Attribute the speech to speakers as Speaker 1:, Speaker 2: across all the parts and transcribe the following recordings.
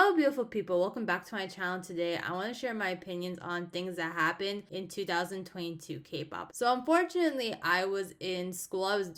Speaker 1: Hello beautiful people, welcome back to my channel. Today I want to share my opinions on things that happened in 2022 K-pop. So unfortunately I was in school, I was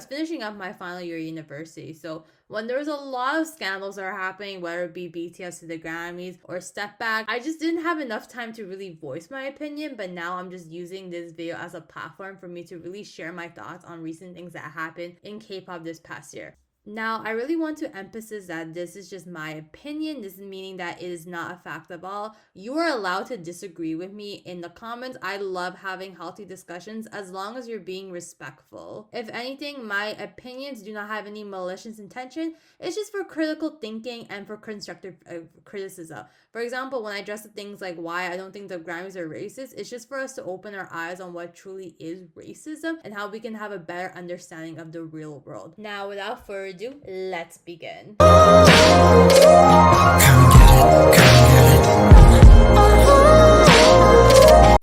Speaker 1: finishing up my final year university. So when there was a lot of scandals that are happening, whether it be BTS to the Grammys or Step Back, I just didn't have enough time to really voice my opinion. But now I'm just using this video as a platform for me to really share my thoughts on recent things that happened in K-pop this past year. Now, I really want to emphasize that this is just my opinion. This is meaning that it is not a fact of all. You are allowed to disagree with me in the comments. I love having healthy discussions as long as you're being respectful. If anything, my opinions do not have any malicious intention. It's just for critical thinking and for constructive criticism. For example, when I address the things like why I don't think the Grammys are racist, it's just for us to open our eyes on what truly is racism and how we can have a better understanding of the real world. Now, without further ado, let's begin.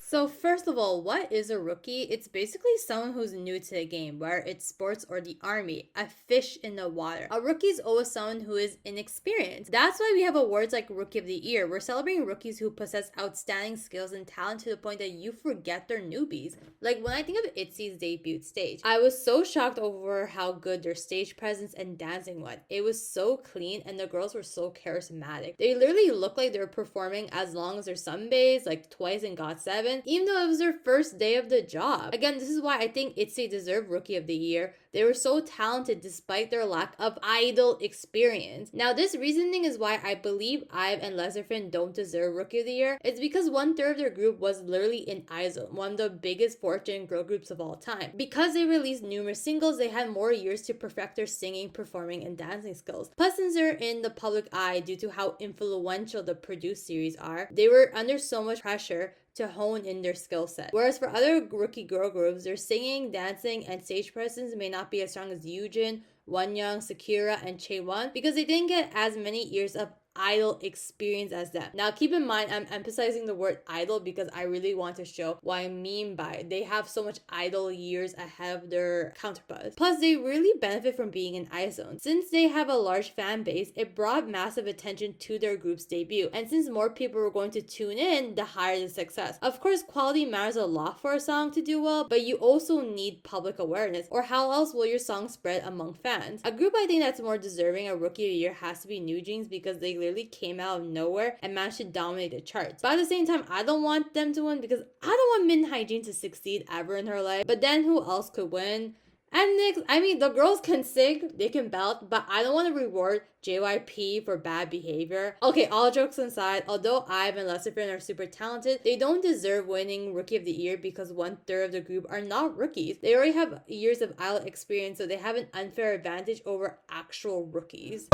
Speaker 1: So first of all, what is a rookie? It's basically someone who's new to the game, whether it's sports or the army, a fish in the water. A rookie is always someone who is inexperienced. That's why we have awards like Rookie of the Year. We're celebrating rookies who possess outstanding skills and talent to the point that you forget they're newbies. Like when I think of itzy's debut stage, I was so shocked over how good their stage presence and dancing went. It was so clean and the girls were so charismatic. They literally looked like they were performing as long as their sunbaes, like Twice and GOT7, even though it was their first day of the job. Again, this is why I think itzy deserved Rookie of the Year. They were so talented despite their lack of idol experience. Now, this reasoning is why I believe Ive and Le Sserafim don't deserve Rookie of the Year. It's because 1/3 of their group was literally in IZO, one of the biggest fortune girl groups of all time. Because they released numerous singles, they had more years to perfect their singing, performing, and dancing skills. Plus, since they're in the public eye due to how influential the produced series are, they were under so much pressure to hone in their skill set. Whereas for other rookie girl groups, their singing, dancing, and stage presence may not be as strong as ryujin, Wonyoung, Sakura, and Chaeryeong because they didn't get as many years of idol experience as them. Now keep in mind, I'm emphasizing the word idol because I really want to show what I mean by it. They have so much idol years ahead of their counterparts. Plus, they really benefit from being in iZone. Since they have a large fan base, it brought massive attention to their group's debut. And since more people were going to tune in, the higher the success. Of course, quality matters a lot for a song to do well, but you also need public awareness, or how else will your song spread among fans? A group I think that's more deserving a Rookie of the Year has to be NewJeans because they literally came out of nowhere and managed to dominate the charts. But at the same time, I don't want them to win because I don't want Min Hyejin to succeed ever in her life. But then who else could win? And next, I mean, the girls can sing, they can belt, but I don't want to reward JYP for bad behavior. Okay, all jokes aside, although Ive and Le Sserafim are super talented, they don't deserve winning Rookie of the Year because 1/3 of the group are not rookies. They already have years of idol experience, so they have an unfair advantage over actual rookies.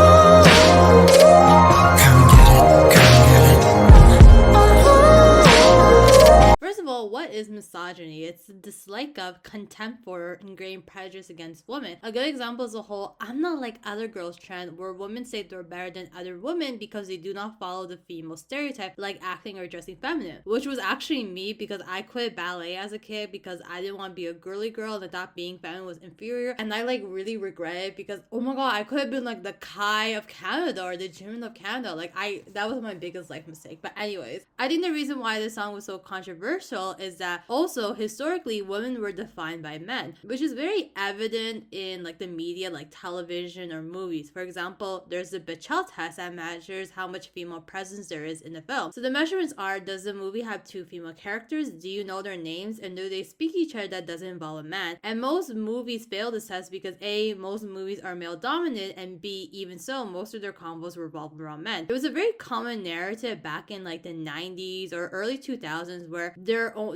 Speaker 1: First of all, what is misogyny? It's the dislike of, contempt for, ingrained prejudice against women. A good example is the whole "I'm not like other girls" trend, where women say they're better than other women because they do not follow the female stereotype, like acting or dressing feminine. Which was actually me because I quit ballet as a kid because I didn't want to be a girly girl and I thought being feminine was inferior. And I like really regret it because, oh my god, I could have been like the Kai of Canada or the Jimin of Canada. Like that was my biggest life mistake. But anyways, I think the reason why this song was so controversial is that also historically women were defined by men, which is very evident in like the media, like television or movies. For example, there's the Bechdel test that measures how much female presence there is in the film. So the measurements are: does the movie have 2 female characters? Do you know their names? And do they speak each other that doesn't involve a man? And most movies fail this test because A, most movies are male dominant, and B, even so, most of their combos revolve around men. It was a very common narrative back in like the 90s or early 2000s where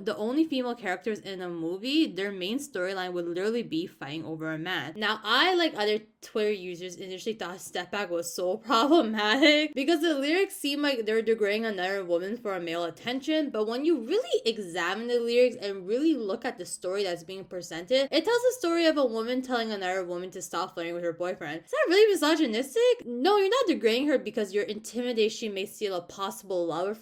Speaker 1: the only female characters in a movie, their main storyline would literally be fighting over a man. Now, I, like other Twitter users, initially thought Step Back was so problematic because the lyrics seem like they're degrading another woman for a male attention, but when you really examine the lyrics and really look at the story that's being presented, it tells the story of a woman telling another woman to stop flirting with her boyfriend. Is that really misogynistic? No, you're not degrading her because you're intimidated she may steal a possible lover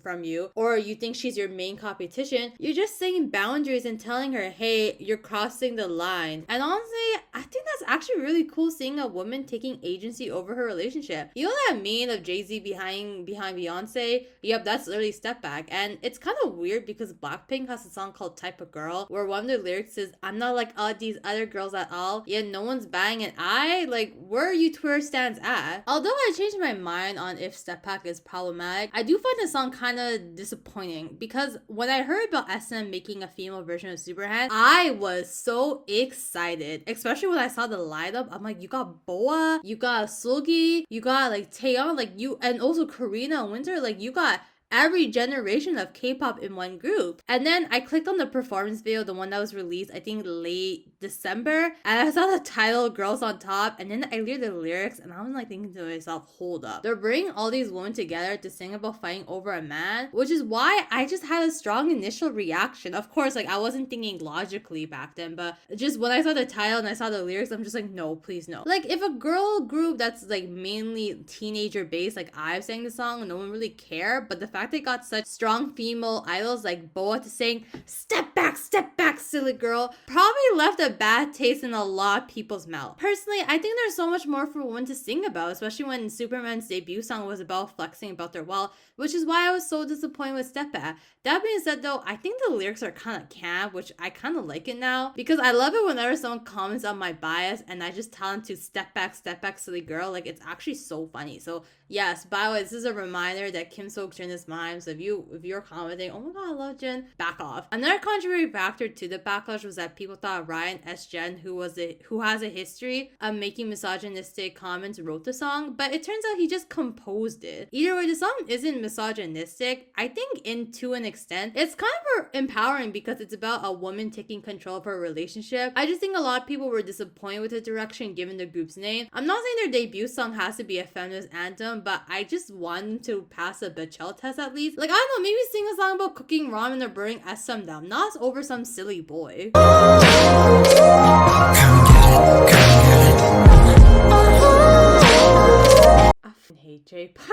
Speaker 1: from you, or you think she's your main competition. You're just setting boundaries face and telling her, hey, you're crossing the line. And honestly, I think that's actually really cool seeing a woman taking agency over her relationship. You know that meme of Jay-Z behind Beyonce? Yep, that's literally Step Back. And it's kind of weird because BLACKPINK has a song called Type of Girl where one of the lyrics is, I'm not like all these other girls at all, yet no one's banging an eye. Like, where are you Twitter stands at? Although I changed my mind on if Step Back is problematic, I do find the song kind of disappointing because when I heard about SM making a female version of Superhand, I was so excited, especially when I saw the lineup. I'm like, you got Boa, you got Sugi, you got like taehyung, like you, and also Karina and Winter, like you got every generation of K-pop in one group. And then I clicked on the performance video, the one that was released, I think late December, and I saw the title Girls on Top, and then I heard the lyrics, and I was like thinking to myself, hold up. They're bringing all these women together to sing about fighting over a man, which is why I just had a strong initial reaction. Of course, like I wasn't thinking logically back then, but just when I saw the title and I saw the lyrics, I'm just like, no, please no. Like if a girl group that's like mainly teenager based, like I've sang the song, no one really care, but the fact they got such strong female idols like Boa to sing step back, silly girl, probably left a bad taste in a lot of people's mouth. Personally, I think there's so much more for women to sing about, especially when Superman's debut song was about flexing about their wealth, which is why I was so disappointed with Step Back. That being said though, I think the lyrics are kind of camp, which I kind of like it now, because I love it whenever someone comments on my bias and I just tell them to step back, silly girl. Like it's actually so funny. So yes, by the way, this is a reminder that Kim Seokjin is mine. So if you're commenting, oh my god, I love Jin, back off. Another contributing factor to the backlash was that people thought Ryan S. Jen, who has a history of making misogynistic comments, wrote the song, but it turns out he just composed it. Either way, the song isn't misogynistic. I think to an extent, it's kind of empowering because it's about a woman taking control of her relationship. I just think a lot of people were disappointed with the direction given the group's name. I'm not saying their debut song has to be a feminist anthem, but I just want them to pass a Bechdel test at least. Like, I don't know, maybe sing a song about cooking ramen or burning SM down, not over some silly boy. I hate J-Park.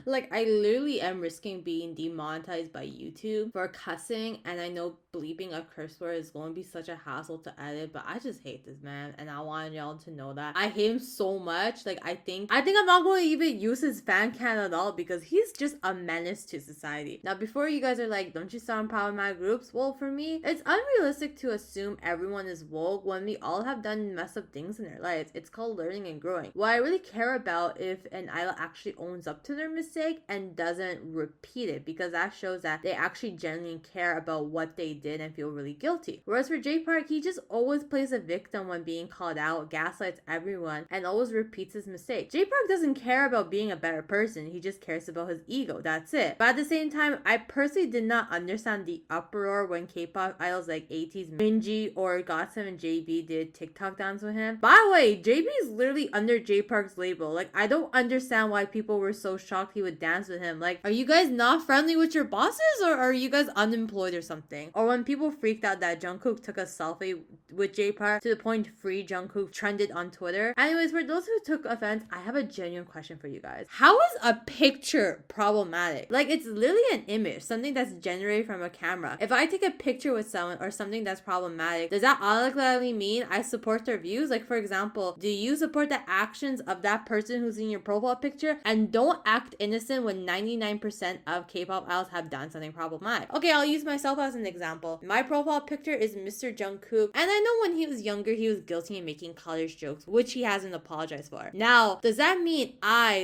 Speaker 1: Like, I literally am risking being demonetized by YouTube for cussing, and I know bleeping a curse word is going to be such a hassle to edit, but I just hate this man, and I want y'all to know that. I hate him so much. Like, I think I'm not going to even use his fan cam at all because he's just a menace to society. Now, before you guys are like, don't you sound problematic groups? Well, for me, it's unrealistic to assume everyone is woke when we all have done messed up things in their lives. It's called learning and growing. What I really care about if an idol actually owns up to their mistake and doesn't repeat it, because that shows that they actually genuinely care about what they did and feel really guilty. Whereas for J Park, he just always plays a victim when being called out, gaslights everyone, and always repeats his mistake. J Park doesn't care about being a better person, he just cares about his ego, that's it. But at the same time, I personally did not understand the uproar when K-pop idols like ATEEZ's Minji or GOT7 and JB did TikTok dance with him. By the way, JB is literally under J Park's label. Like, I don't understand why people were so shocked he would dance with him. Like, are you guys not friendly with your bosses, or are you guys unemployed or something? Or when people freaked out that Jungkook took a selfie with J Park to the point Free Jungkook trended on Twitter. Anyways, for those who took offense, I have a genuine question for you guys. How is a picture problematic? Like, it's literally an image, something that's generated from a camera. If I take a picture with someone or something that's problematic, does that automatically mean I support their views? Like, for example, do you support the actions of that person who's in your profile picture and don't act innocent when 99% of K-pop idols have done something problematic? Okay, I'll use myself as an example. My profile picture is Mr. Jungkook, and I know when he was younger, he was guilty in making college jokes, which he hasn't apologized for. Now, does that mean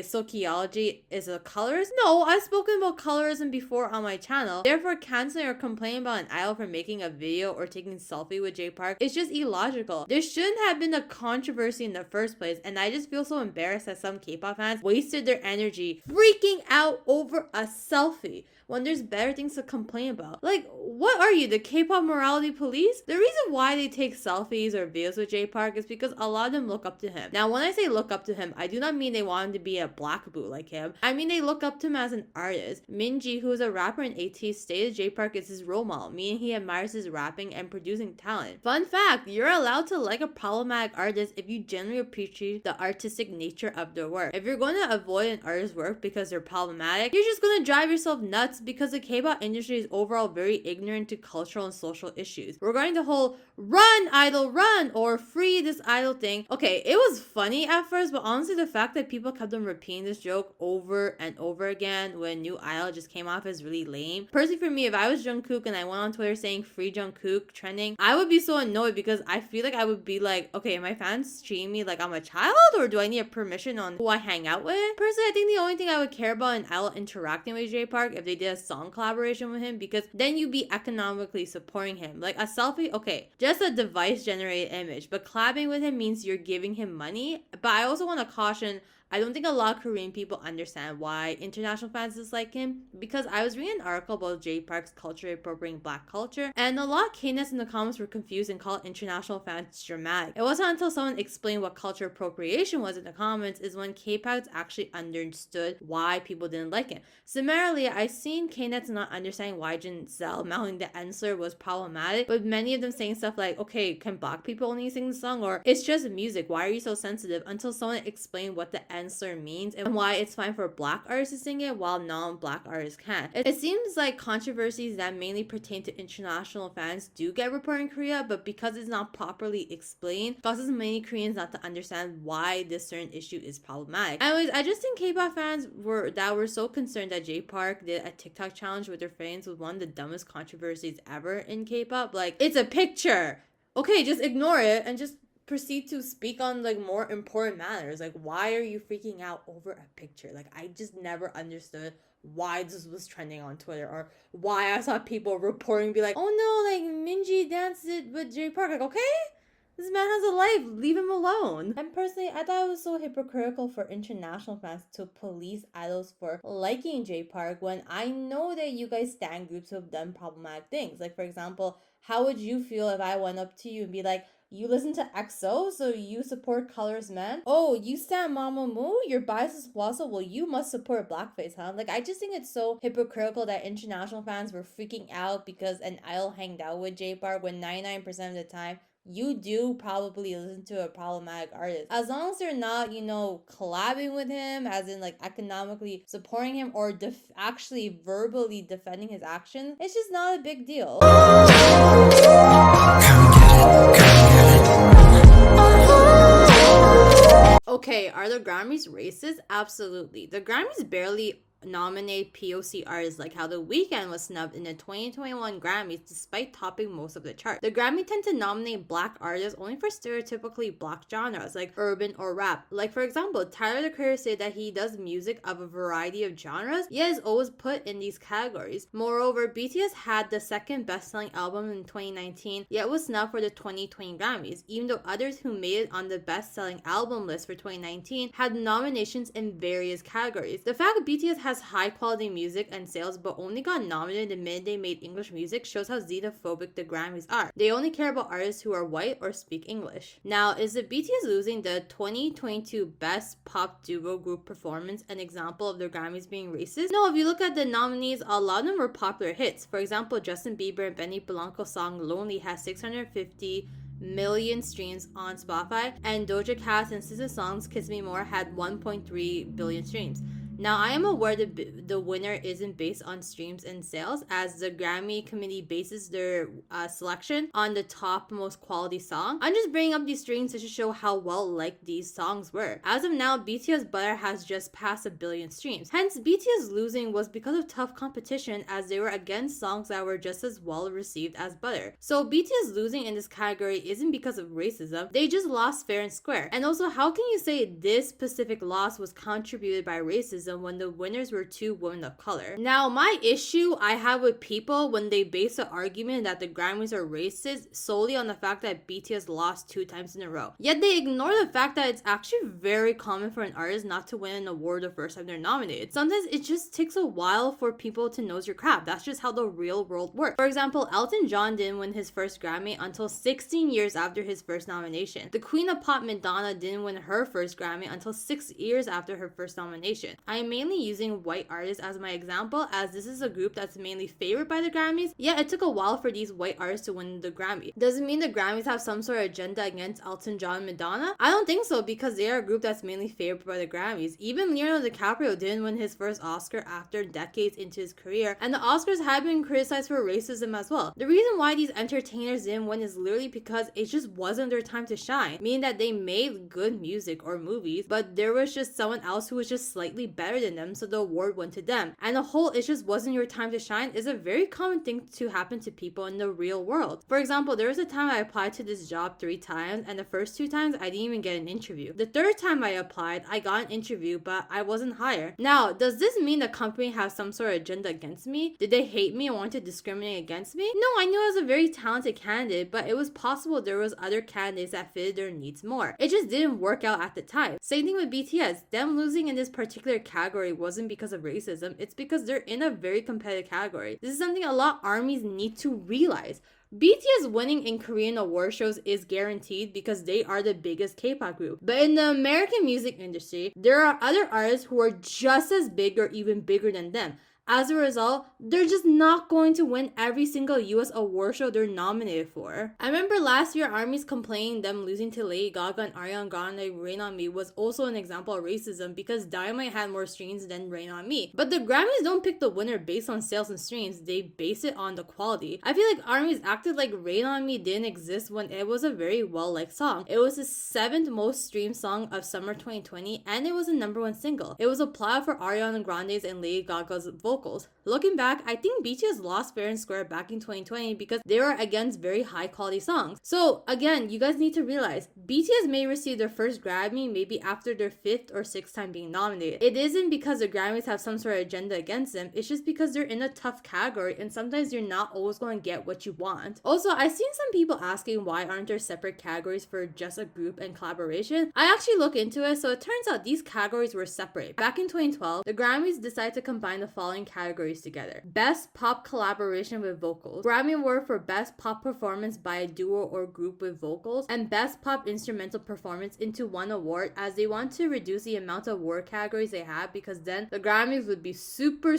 Speaker 1: sociology is a colorist? No, I've spoken about colorism before on my channel. Therefore, canceling or complaining about an idol for making a video or taking selfie with J Park is just illogical. There shouldn't have been a controversy in the first place, and I just feel so embarrassed that some K-pop fans wasted their energy freaking out over a selfie when there's better things to complain about. Like, what are you, the K-pop morality police? The reason why they take selfies or videos with J Park is because a lot of them look up to him. Now, when I say look up to him, I do not mean they want him to be a black boot like him. I mean they look up to him as an artist. Minji, who is a rapper in ATEEZ, stated J Park is his role model, meaning he admires his rapping and producing talent. Fun fact, you're allowed to like a problematic artist if you genuinely appreciate the artistic nature of their work. If you're going going to avoid an artist's work because they're problematic, you're just going to drive yourself nuts because the K-pop industry is overall very ignorant to cultural and social issues. Regarding the whole run idol run or free this idol thing, okay, it was funny at first, but honestly the fact that people kept on repeating this joke over and over again when new idol just came off is really lame. Personally for me, if I was Jungkook and I went on Twitter saying free Jungkook trending, I would be so annoyed because I feel like I would be like, okay, my fans treating me like I'm a child, or do I need a permission on who I hang out with? Personally, I think the only thing I would care about in idol interacting with J Park if they did a song collaboration with him, because then you'd be economically supporting him. Like a selfie, okay, just a device generated image, but collabing with him means you're giving him money. But I also want to caution, I don't think a lot of Korean people understand why international fans dislike him, because I was reading an article about J Park's culture appropriating black culture, and a lot of K-nets in the comments were confused and called international fans dramatic. It wasn't until someone explained what culture appropriation was in the comments is when K-Pops actually understood why people didn't like him. Similarly, I've seen K-nets not understanding why Giselle mouthing the N slur was problematic, but many of them saying stuff like, okay, can black people only sing the song, or it's just music, why are you so sensitive, until someone explained what the N slur means and why it's fine for black artists to sing it while non-black artists can't. It seems like controversies that mainly pertain to international fans do get reported in Korea, but because it's not properly explained, causes many Koreans not to understand why this certain issue is problematic. Anyways, I just think K-pop fans were so concerned that J Park did a TikTok challenge with their fans with one of the dumbest controversies ever in K-pop. Like, it's a picture. Okay, just ignore it and just proceed to speak on like more important matters. Like, why are you freaking out over a picture? Like, I just never understood why this was trending on Twitter, or why I saw people reporting be like, oh no, like Minji danced it with J Park. Like, okay, this man has a life, leave him alone. And personally, I thought it was so hypocritical for international fans to police idols for liking J Park when I know that you guys stan groups who have done problematic things. Like, for example, how would you feel if I went up to you and be like, you listen to EXO, so you support colorless men? Oh, you stand Mamamoo? Your bias is Plaza? Well, you must support blackface, huh? Like, I just think it's so hypocritical that international fans were freaking out because an idol hanged out with J Park when 99% of the time you do probably listen to a problematic artist. As long as they're not, collabing with him, as in like economically supporting him or actually verbally defending his actions, it's just not a big deal. Okay, are the Grammys racist? Absolutely. The Grammys barely nominate POC artists, like how The Weeknd was snubbed in the 2021 Grammys despite topping most of the charts. The Grammy tend to nominate black artists only for stereotypically black genres like urban or rap. Like, for example, Tyler the Creator said that he does music of a variety of genres, yet is always put in these categories. Moreover, BTS had the second best-selling album in 2019, yet was snubbed for the 2020 Grammys, even though others who made it on the best-selling album list for 2019 had nominations in various categories. The fact that BTS has high quality music and sales but only got nominated the minute they made English music shows how xenophobic the Grammys are. They only care about artists who are white or speak English. Now, is the BTS losing the 2022 Best Pop Duo Group Performance an example of the Grammys being racist? No, if you look at the nominees, a lot of them were popular hits. For example, Justin Bieber and Benny Blanco's song Lonely has 650 million streams on Spotify, and Doja Cat and SZA's songs Kiss Me More had 1.3 billion streams. Now, I am aware that the winner isn't based on streams and sales, as the Grammy committee bases their selection on the top most quality song. I'm just bringing up these streams to show how well liked these songs were. As of now, BTS Butter has just passed 1 billion streams. Hence, BTS losing was because of tough competition, as they were against songs that were just as well received as Butter. So BTS losing in this category isn't because of racism, they just lost fair and square. And also, how can you say this specific loss was contributed by racism when the winners were 2 women of color? Now, my issue I have with people when they base the argument that the Grammys are racist solely on the fact that BTS lost 2 times in a row. Yet they ignore the fact that it's actually very common for an artist not to win an award the first time they're nominated. Sometimes it just takes a while for people to nose your crap. That's just how the real world works. For example, Elton John didn't win his first Grammy until 16 years after his first nomination. The Queen of Pop Madonna didn't win her first Grammy until 6 years after her first nomination. I I'm mainly using white artists as my example, as this is a group that's mainly favored by the Grammys, yet it took a while for these white artists to win the Grammy. Does it mean the Grammys have some sort of agenda against Elton John and Madonna? I don't think so, because they are a group that's mainly favored by the Grammys. Even Leonardo DiCaprio didn't win his first Oscar after decades into his career, and the Oscars have been criticized for racism as well. The reason why these entertainers didn't win is literally because it just wasn't their time to shine, meaning that they made good music or movies, but there was just someone else who was just slightly better than them, so the award went to them. And the whole "it just wasn't your time to shine" is a very common thing to happen to people in the real world. For example, there was a time I applied to this job 3 times, and the first 2 times I didn't even get an interview. The 3rd time I applied, I got an interview, but I wasn't hired. Now, does this mean the company has some sort of agenda against me? Did they hate me and want to discriminate against me? No, I knew I was a very talented candidate, but it was possible there was other candidates that fitted their needs more. It just didn't work out at the time. Same thing with BTS. Them losing in this particular category wasn't because of racism, it's because they're in a very competitive category. This is something a lot of armies need to realize. BTS winning in Korean award shows is guaranteed because they are the biggest K-pop group. But in the American music industry, there are other artists who are just as big or even bigger than them. As a result, they're just not going to win every single US award show they're nominated for. I remember last year ARMYs complaining them losing to Lady Gaga and Ariana Grande Rain On Me was also an example of racism because Dynamite had more streams than Rain On Me. But the Grammys don't pick the winner based on sales and streams, they base it on the quality. I feel like ARMYs acted like Rain On Me didn't exist when it was a very well-liked song. It was the 7th most streamed song of summer 2020 and it was a #1 single. It was applauded for Ariana Grande's and Lady Gaga's vocals. Looking back, I think BTS lost fair and square back in 2020 because they were against very high quality songs. So again, you guys need to realize BTS may receive their first Grammy maybe after their 5th or 6th time being nominated. It isn't because the Grammys have some sort of agenda against them, it's just because they're in a tough category and sometimes you're not always going to get what you want. Also, I've seen some people asking why aren't there separate categories for just a group and collaboration. I actually looked into it, so it turns out these categories were separate. Back in 2012, the Grammys decided to combine the following categories together: Best Pop Collaboration with Vocals, Grammy Award for Best Pop Performance by a Duo or Group with Vocals, and Best Pop Instrumental Performance into one award, as they want to reduce the amount of award categories they have because then the Grammys would be super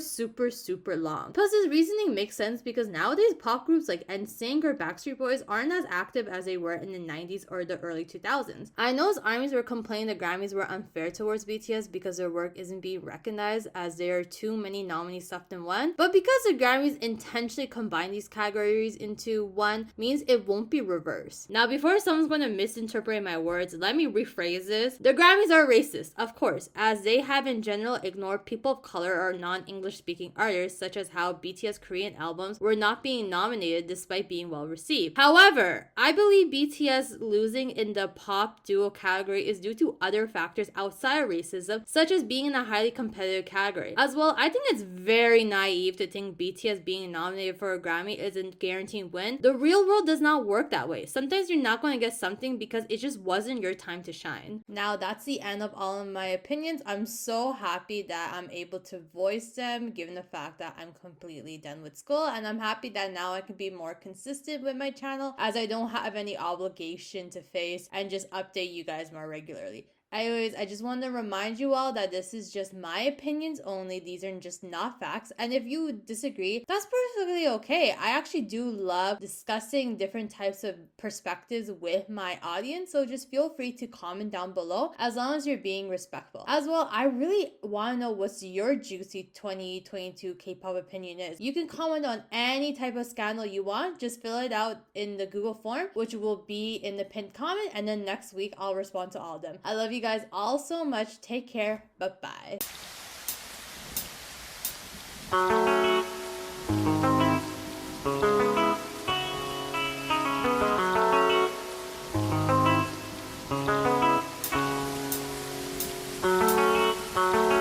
Speaker 1: long. Plus, this reasoning makes sense because nowadays pop groups like NSYNC or Backstreet Boys aren't as active as they were in the 90s or the early 2000s. I know armies were complaining the Grammys were unfair towards BTS because their work isn't being recognized as there are too many nominees stuffed in one, but because the Grammys intentionally combine these categories into one means it won't be reversed. Now, before someone's going to misinterpret my words, let me rephrase this. The Grammys are racist, of course, as they have in general ignored people of color or non-English speaking artists, such as how BTS Korean albums were not being nominated despite being well received. However, I believe BTS losing in the pop duo category is due to other factors outside of racism, such as being in a highly competitive category. As well, I think it's very naive to think BTS being nominated for a Grammy is a guaranteed win. The real world does not work that way. Sometimes you're not going to get something because it just wasn't your time to shine. Now, that's the end of all of my opinions. I'm so happy that I'm able to voice them given the fact that I'm completely done with school, and I'm happy that now I can be more consistent with my channel as I don't have any obligation to face and just update you guys more regularly. Anyways, I just want to remind you all that this is just my opinions only. These are just not facts. And if you disagree, that's perfectly okay. I actually do love discussing different types of perspectives with my audience. So just feel free to comment down below as long as you're being respectful. As well, I really want to know what's your juicy 2022 K-pop opinion is. You can comment on any type of scandal you want. Just fill it out in the Google form, which will be in the pinned comment. And then next week, I'll respond to all of them. I love you guys all so much. Take care. Bye-bye.